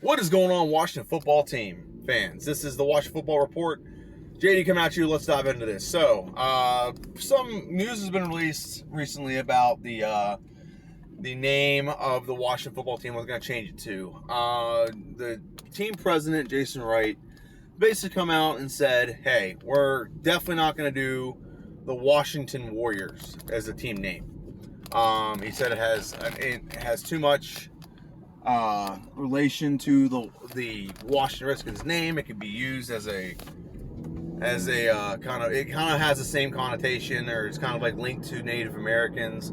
What is going on, Washington football team fans? This is the Washington Football Report. JD coming at you. Let's dive into this. So, some news has been released recently about the name of the Washington football team. Was going to change it to. The team president, Jason Wright, basically come out and said, "Hey, we're definitely not going to do the Washington Warriors as a team name." He said it has too much relation to the Washington Redskins name. It could be used as a kind of, it kind of has the same connotation, or it's kind of like linked to Native Americans,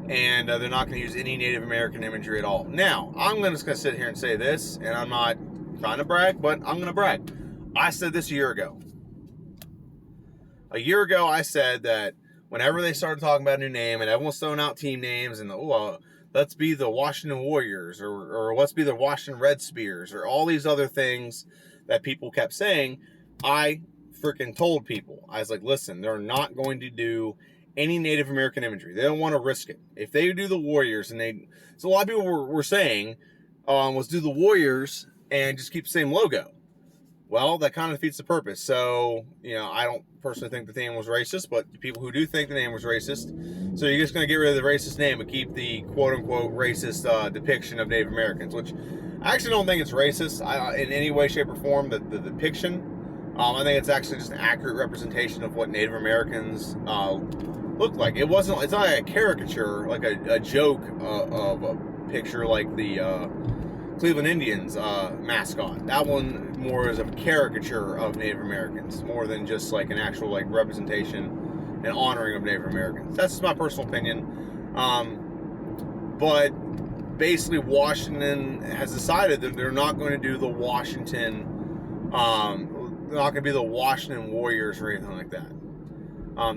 and they're not going to use any Native American imagery at all. Now, I'm just going to sit here and say this, and I'm not trying to brag, but I'm going to brag. I said this a year ago. A year ago, I said that whenever they started talking about a new name and everyone's throwing out team names and let's be the Washington Warriors or let's be the Washington Red Spears or all these other things that people kept saying, I freaking told people. I was like, listen, they're not going to do any Native American imagery. They don't want to risk it. If they do the Warriors, so a lot of people were saying, was do the Warriors and just keep the same logo. Well, that kind of defeats the purpose. So, I don't personally think the name was racist, but the people who do think the name was racist, so you're just going to get rid of the racist name and keep the quote-unquote racist depiction of Native Americans, which I actually don't think it's racist in any way, shape, or form, the depiction. I think it's actually just an accurate representation of what Native Americans look like. It's not like a caricature, like a joke of a picture like the Cleveland Indians mascot. That one more is a caricature of Native Americans, more than just like an actual representation and honoring of Native Americans. That's just my personal opinion. But basically, Washington has decided that they're not going to do the Washington. They're not going to be the Washington Warriors or anything like that.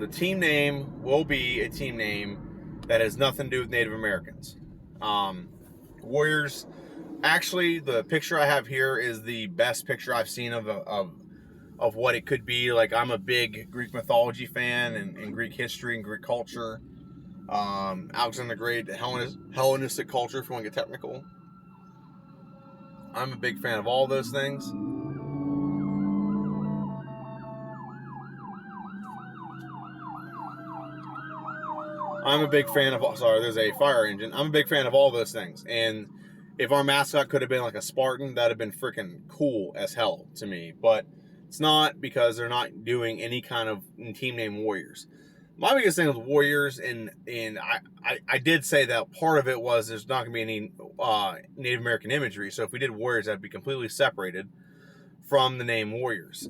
The team name will be a team name that has nothing to do with Native Americans. Warriors. Actually, the picture I have here is the best picture I've seen of what it could be. Like, I'm a big Greek mythology fan and Greek history and Greek culture. Alexander the Great, Hellenistic culture, if you want to get technical. I'm a big fan of all those things. I'm a big fan of... Sorry, there's a fire engine. I'm a big fan of all those things. And if our mascot could have been like a Spartan, that'd have been freaking cool as hell to me. But it's not, because they're not doing any kind of team name Warriors. My biggest thing with Warriors, and I did say that part of it was there's not going to be any Native American imagery. So if we did Warriors, that'd be completely separated from the name Warriors.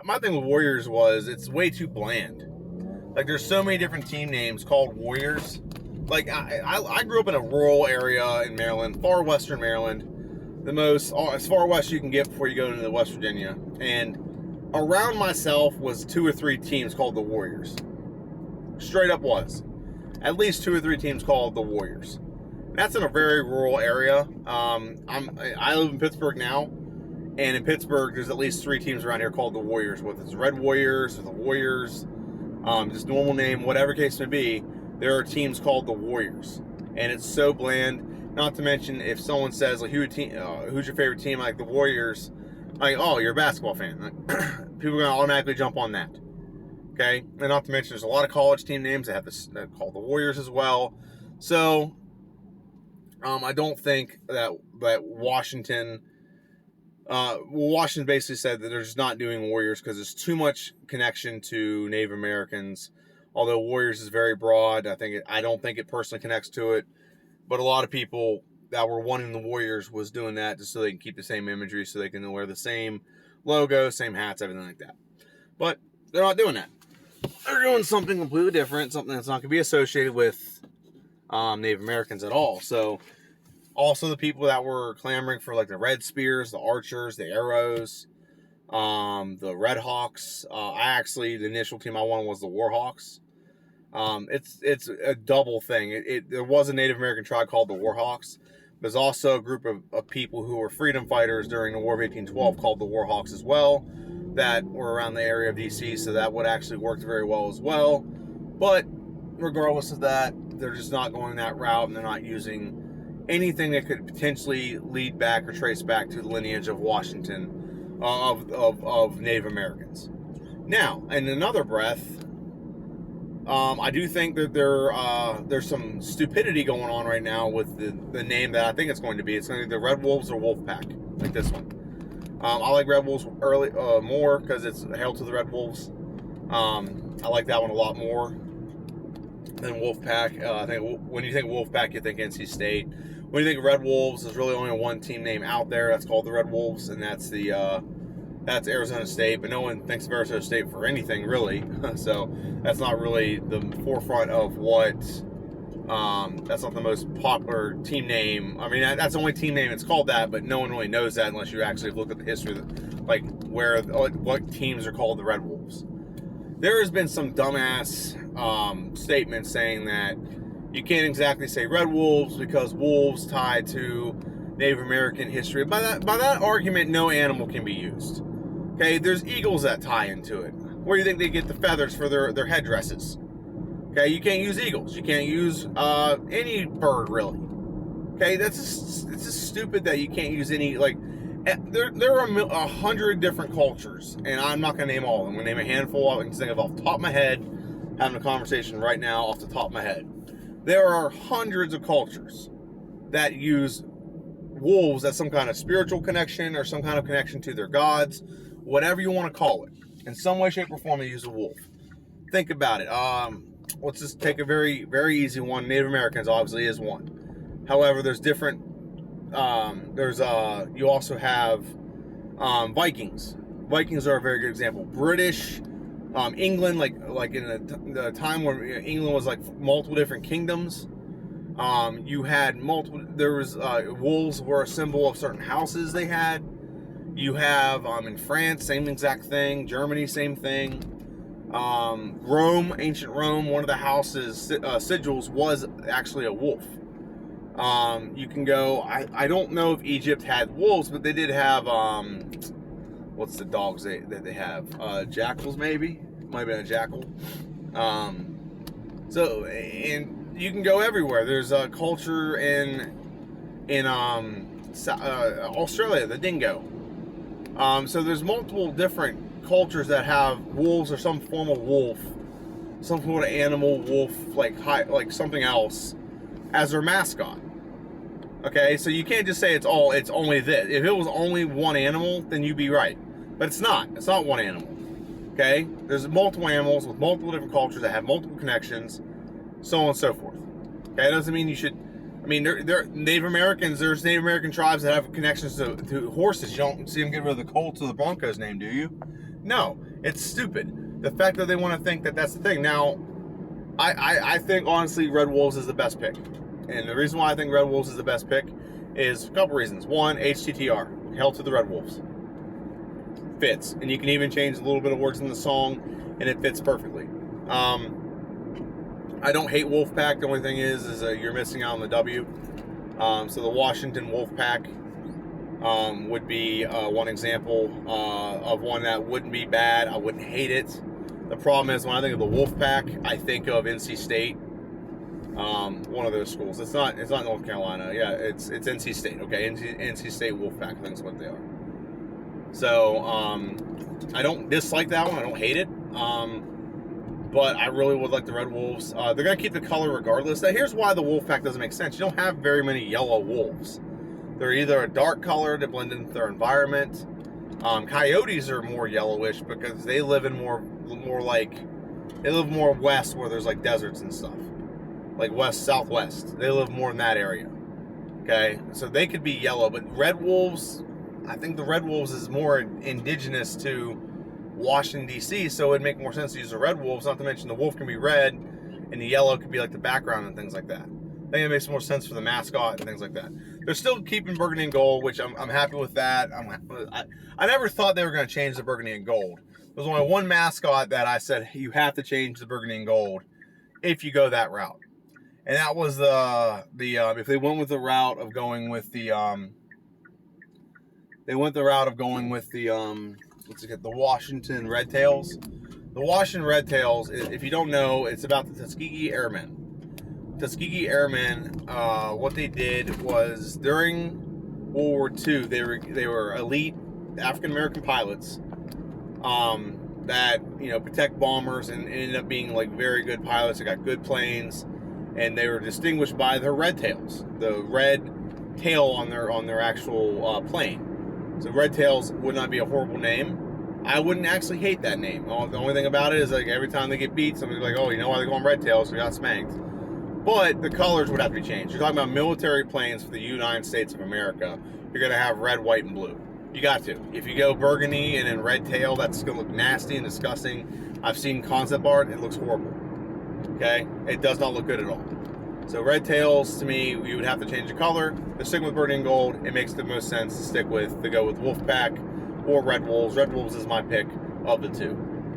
My thing with Warriors was it's way too bland. Like, there's so many different team names called Warriors. Like, I grew up in a rural area in Maryland, far western Maryland, as far west you can get before you go into West Virginia. And around myself was 2 or 3 teams called the Warriors. Straight up was. At least 2 or 3 teams called the Warriors. That's in a very rural area. I live in Pittsburgh now, and in Pittsburgh there's at least 3 teams around here called the Warriors. Whether it's Red Warriors or the Warriors, just normal name, whatever case may be. There are teams called the Warriors, and it's so bland. Not to mention, if someone says, like, who's your favorite team, like the Warriors, like, oh, you're a basketball fan. Like, people are going to automatically jump on that. Okay? And not to mention, there's a lot of college team names that have this that called the Warriors as well. So, I don't think that Washington... Washington basically said that they're just not doing Warriors because there's too much connection to Native Americans. Although Warriors is very broad, I don't think it personally connects to it. But a lot of people that were wanting the Warriors was doing that just so they can keep the same imagery, so they can wear the same logo, same hats, everything like that. But they're not doing that. They're doing something completely different, something that's not going to be associated with Native Americans at all. So, also the people that were clamoring for like the Red Spears, the Archers, the Arrows, the Red Hawks. The initial team I wanted was the Warhawks. It's a double thing. There was a Native American tribe called the Warhawks. There's also a group of people who were freedom fighters during the War of 1812 called the Warhawks as well, that were around the area of DC, so that would actually work very well as well. But regardless of that, they're just not going that route, and they're not using anything that could potentially lead back or trace back to the lineage of Washington, of Native Americans. Now, in another breath, I do think that there's some stupidity going on right now with the name that I think it's going to be. It's going to be the Red Wolves or Wolf Pack, like this one. I like Red Wolves more because it's Hail to the Red Wolves. I like that one a lot more than Wolf Pack. I think when you think Wolf Pack, you think NC State. When you think Red Wolves, there's really only one team name out there that's called the Red Wolves, and that's Arizona State. But no one thinks of Arizona State for anything really, so that's not really the forefront of what. That's not the most popular team name. I mean, that's the only team name it's called that, but no one really knows that unless you actually look at the history of like what teams are called the Red Wolves. There has been some dumbass statements saying that you can't exactly say Red Wolves because wolves tied to Native American history. By that argument, no animal can be used. Okay, there's eagles that tie into it. Where do you think they get the feathers for their headdresses? Okay, you can't use eagles. You can't use any bird really. Okay, it's just stupid that you can't use any, like, there are 100 different cultures, and I'm not going to name all of them. I'm going to name a handful. I can think of off the top of my head, having a conversation right now off the top of my head. There are hundreds of cultures that use wolves as some kind of spiritual connection or some kind of connection to their gods, whatever you want to call it. In some way, shape, or form, they use a wolf. Think about it. Let's just take a very, very easy one. Native Americans obviously is one. However, there's different. You also have Vikings. Vikings are a very good example. British, England, like in the time where England was like multiple different kingdoms. You had multiple. There was wolves were a symbol of certain houses they had. You have in France, same exact thing. Germany, same thing. Rome, ancient Rome, one of the houses sigils was actually a wolf. You can go. I don't know if Egypt had wolves, but they did have what's the dogs that they have? Jackals, maybe. Might have been a jackal. So, and you can go everywhere. There's a culture in Australia, the dingo. So there's multiple different cultures that have wolves or some form of wolf, some sort of animal wolf, like something else, as their mascot. Okay, so you can't just say it's only this. If it was only one animal, then you'd be right. But it's not. It's not one animal. Okay? There's multiple animals with multiple different cultures that have multiple connections, so on and so forth. Okay, that doesn't mean you should. I mean, they're Native Americans. There's Native American tribes that have connections to horses. You don't see them get rid of the Colts or the Broncos name, do you? No, it's stupid. The fact that they want to think that that's the thing. Now, I think honestly, Red Wolves is the best pick. And the reason why I think Red Wolves is the best pick is a couple reasons. One, HTTR, Hail to the Red Wolves. Fits. And you can even change a little bit of words in the song, and it fits perfectly. I don't hate Wolfpack. The only thing is you're missing out on the W. So the Washington Wolfpack would be one example of one that wouldn't be bad. I wouldn't hate it. The problem is when I think of the Wolfpack, I think of NC State. One of those schools. It's not North Carolina. Yeah, it's NC State. Okay, NC State Wolfpack. I think that's what they are. So I don't dislike that one. I don't hate it. But I really would like the Red Wolves. They're gonna keep the color regardless. Now, here's why the Wolfpack doesn't make sense. You don't have very many yellow wolves. They're either a dark color to blend into their environment. Coyotes are more yellowish because they live in more west where there's like deserts and stuff. Like west, southwest. They live more in that area. Okay? So they could be yellow, but red wolves, I think the red wolves is more indigenous to Washington, D.C., so it'd make more sense to use the red wolves, not to mention the wolf can be red, and the yellow could be like the background and things like that. I think it makes more sense for the mascot and things like that. They're still keeping burgundy and gold, which I'm happy with that. I never thought they were going to change the burgundy and gold. There's only one mascot that I said, you have to change the burgundy and gold if you go that route. And that was if they went with the route of going with the the Washington Red Tails. The Washington Red Tails, if you don't know, it's about the Tuskegee Airmen. Tuskegee Airmen, what they did was during World War II, they were elite African American pilots that protect bombers and ended up being like very good pilots. They got good planes, and they were distinguished by their red tails, the red tail on their actual plane. So red tails would not be a horrible name. I wouldn't actually hate that name. The only thing about it is like every time they get beat, somebody's like, oh, you know why they call them red tails? They got spanked. But the colors would have to be changed. You're talking about military planes for the United States of America. You're going to have red, white, and blue. You got to. If you go burgundy and then red tail, that's going to look nasty and disgusting. I've seen concept art. It looks horrible. Okay? It does not look good at all. So red tails, to me, you would have to change the color. They're sticking with burgundy and gold. It makes the most sense to go with Wolfpack or Red Wolves. Red Wolves is my pick of the two.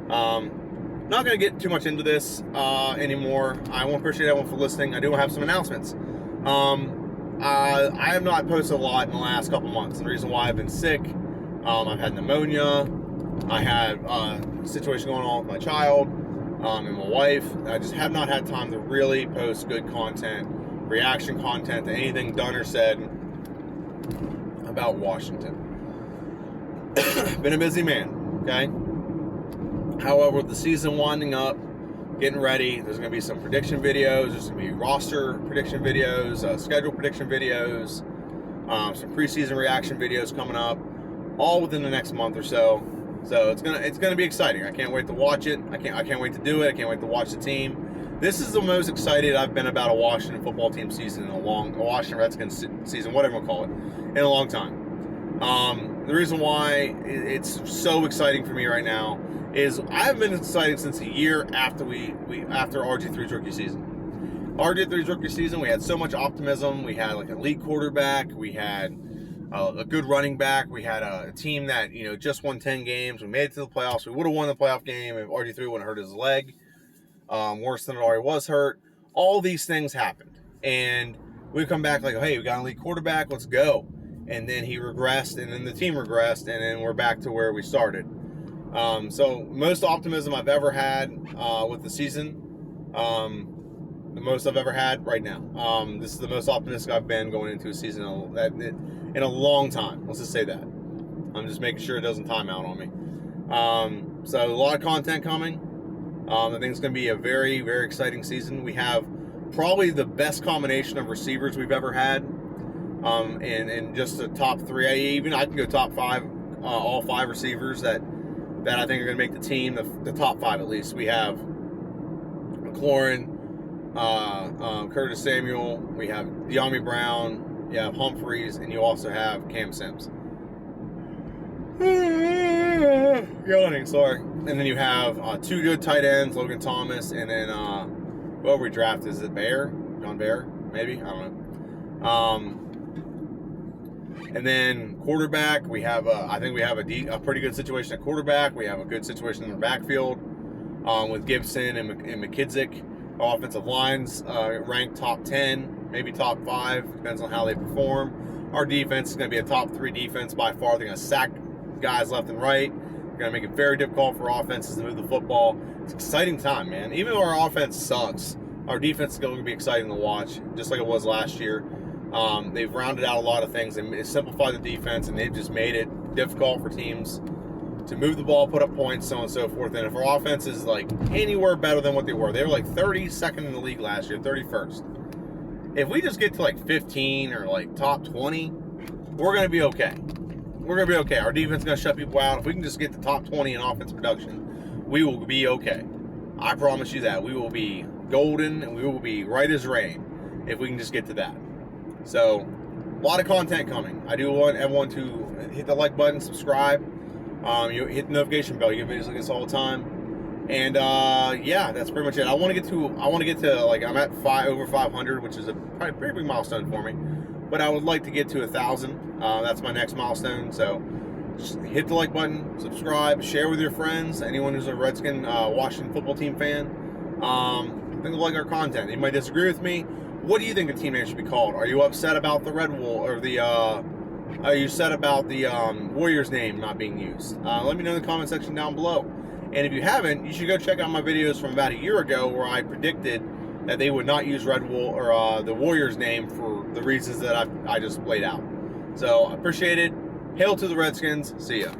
Not going to get too much into this anymore. I want to appreciate everyone for listening. I do have some announcements. I have not posted a lot in the last couple months. The reason why I've been sick, I've had pneumonia. I had a situation going on with my child and my wife. I just have not had time to really post good content, reaction content to anything done or said about Washington. Been a busy man, okay? However, with the season winding up, getting ready, there's going to be some prediction videos, there's going to be roster prediction videos, schedule prediction videos, some preseason reaction videos coming up, all within the next month or so. So it's gonna be exciting. I can't wait to watch it. I can't wait to do it. I can't wait to watch the team. This is the most excited I've been about a Washington football team season in a Washington Redskins season, whatever you call it, in a long time. The reason why it's so exciting for me right now is I've been excited since a year after after RG3's rookie season. RG3's rookie season, we had so much optimism. We had like an elite quarterback. We had a good running back. We had a team that just won 10 games. We made it to the playoffs. We would have won the playoff game if RG3 wouldn't hurt his leg. Worse than it already was hurt. All these things happened, and we come back like, hey, we got an elite quarterback. Let's go. And then he regressed, and then the team regressed, and then we're back to where we started. So most optimism I've ever had with the season, the most I've ever had right now. This is the most optimistic I've been going into a season in a long time. Let's just say that. I'm just making sure it doesn't time out on me. So a lot of content coming. I think it's going to be a very, very exciting season. We have probably the best combination of receivers we've ever had. And just the top three, I can go top five, all five receivers that I think are going to make the team, the top five at least. We have McLaurin, Curtis Samuel, we have De'Ami Brown, you have Humphreys, and you also have Cam Sims. Yawning, sorry. And then you have two good tight ends, Logan Thomas, and then whoever we drafted, is it Bear? John Bear? Maybe? I don't know. And then quarterback, we have I think we have a pretty good situation at quarterback. We have a good situation in the backfield with Gibson and McKissick. Our offensive lines ranked top 10, maybe top 5, depends on how they perform. Our defense is going to be a top 3 defense by far. They're going to sack guys left and right. They're going to make it very difficult for offenses to move the football. It's an exciting time, man. Even though our offense sucks, our defense is going to be exciting to watch, just like it was last year. They've rounded out a lot of things and simplified the defense, and they've just made it difficult for teams to move the ball, put up points, so on and so forth. And if our offense is like anywhere better than what they were like 32nd in the league last year, 31st. If we just get to like 15 or like top 20, we're going to be okay. We're going to be okay. Our defense is going to shut people out. If we can just get the top 20 in offense production, we will be okay. I promise you that. We will be golden, and we will be right as rain if we can just get to that. So, a lot of content coming. I do want everyone to hit the like button, subscribe. You hit the notification bell. You get videos like this all the time. And yeah, that's pretty much it. I want to get to like, I'm at over 500, which is a pretty big milestone for me. But I would like to get to 1,000. That's my next milestone. So just hit the like button, subscribe, share with your friends. Anyone who's a Redskin Washington football team fan, I think they'll like our content. You might disagree with me. What do you think the team name should be called? Are you upset about the Red Wolf or the? Are you upset about the Warriors name not being used? Let me know in the comment section down below. And if you haven't, you should go check out my videos from about a year ago where I predicted that they would not use Red Wolf or the Warriors name for the reasons that I just laid out. So I appreciate it. Hail to the Redskins. See ya.